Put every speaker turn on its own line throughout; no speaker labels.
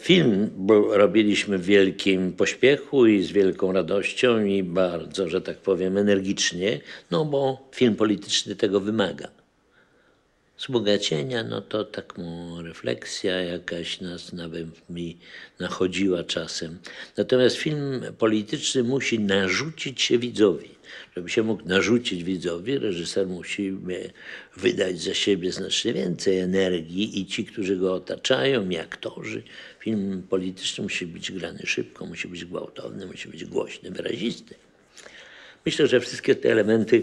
Film robiliśmy w wielkim pośpiechu i z wielką radością i bardzo, że tak powiem, energicznie, no bo film polityczny tego wymaga. Wzbogacienia, no to tak refleksja jakaś nawet mi nachodziła czasem. Natomiast film polityczny musi narzucić się widzowi. Żeby się mógł narzucić widzowi, reżyser musi wydać za siebie znacznie więcej energii i ci, którzy go otaczają, i aktorzy. Film polityczny musi być grany szybko, musi być gwałtowny, musi być głośny, wyrazisty. Myślę, że wszystkie te elementy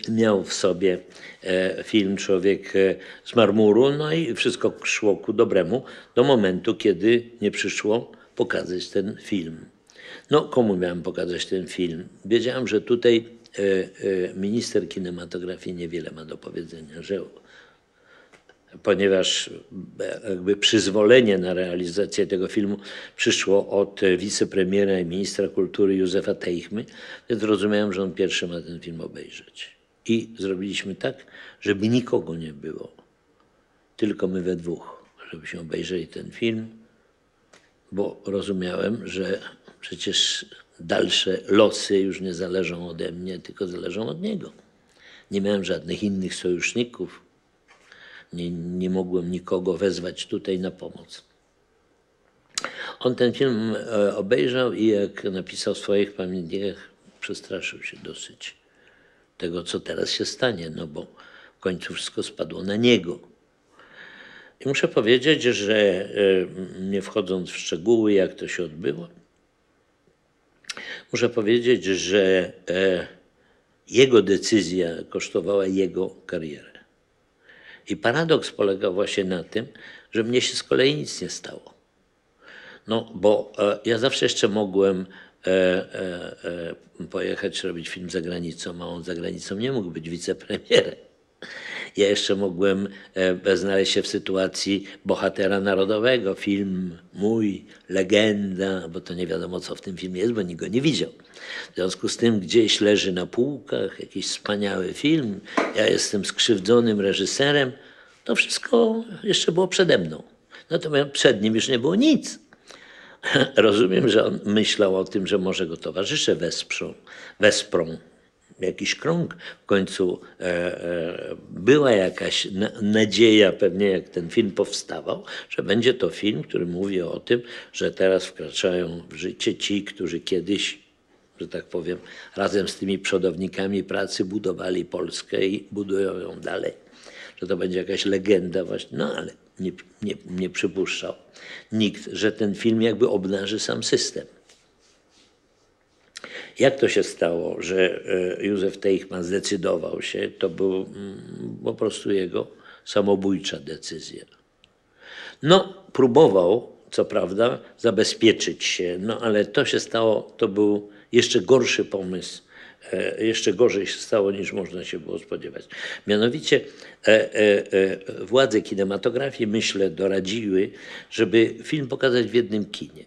miał w sobie film Człowiek z marmuru, no i wszystko szło ku dobremu do momentu, kiedy nie przyszło pokazać ten film. No, komu miałem pokazać ten film? Wiedziałem, że tutaj minister kinematografii niewiele ma do powiedzenia, że ponieważ jakby przyzwolenie na realizację tego filmu przyszło od wicepremiera i ministra kultury Józefa Teichmy, więc rozumiałem, że on pierwszy ma ten film obejrzeć. I zrobiliśmy tak, żeby nikogo nie było, tylko my we dwóch, żebyśmy obejrzeli ten film, bo rozumiałem, że przecież dalsze losy już nie zależą ode mnie, tylko zależą od niego. Nie miałem żadnych innych sojuszników. Nie mogłem nikogo wezwać tutaj na pomoc. On ten film obejrzał i jak napisał w swoich pamiętnikach, przestraszył się dosyć tego, co teraz się stanie, no bo w końcu wszystko spadło na niego. I muszę powiedzieć, że nie wchodząc w szczegóły, jak to się odbyło, muszę powiedzieć, że jego decyzja kosztowała jego karierę. I paradoks polegał właśnie na tym, że mnie się z kolei nic nie stało. No, bo ja zawsze jeszcze mogłem pojechać robić film za granicą, a on za granicą nie mógł być wicepremierem. Ja jeszcze mogłem znaleźć się w sytuacji bohatera narodowego, film mój, legenda, bo to nie wiadomo, co w tym filmie jest, bo nikt go nie widział. W związku z tym gdzieś leży na półkach jakiś wspaniały film, ja jestem skrzywdzonym reżyserem, to wszystko jeszcze było przede mną. Natomiast przed nim już nie było nic. Rozumiem, że on myślał o tym, że może go towarzysze wesprą jakiś krąg. W końcu była jakaś nadzieja, pewnie jak ten film powstawał, że będzie to film, który mówi o tym, że teraz wkraczają w życie ci, którzy kiedyś, że tak powiem, razem z tymi przodownikami pracy budowali Polskę i budują ją dalej. Że to będzie jakaś legenda właśnie, no ale nie przypuszczał nikt, że ten film jakby obnaży sam system. Jak to się stało, że Józef Teichman zdecydował się, to była po prostu jego samobójcza decyzja. No, próbował, co prawda, zabezpieczyć się, no ale to się stało, to był jeszcze gorszy pomysł, jeszcze gorzej się stało, niż można się było spodziewać. Mianowicie władze kinematografii, myślę, doradziły, żeby film pokazać w jednym kinie.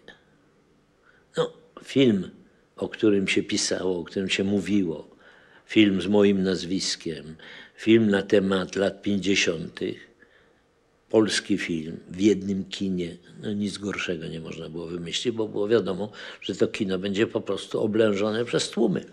No, film, o którym się pisało, o którym się mówiło, film z moim nazwiskiem, film na temat lat 50., polski film w jednym kinie, no nic gorszego nie można było wymyślić, bo było wiadomo, że to kino będzie po prostu oblężone przez tłumy.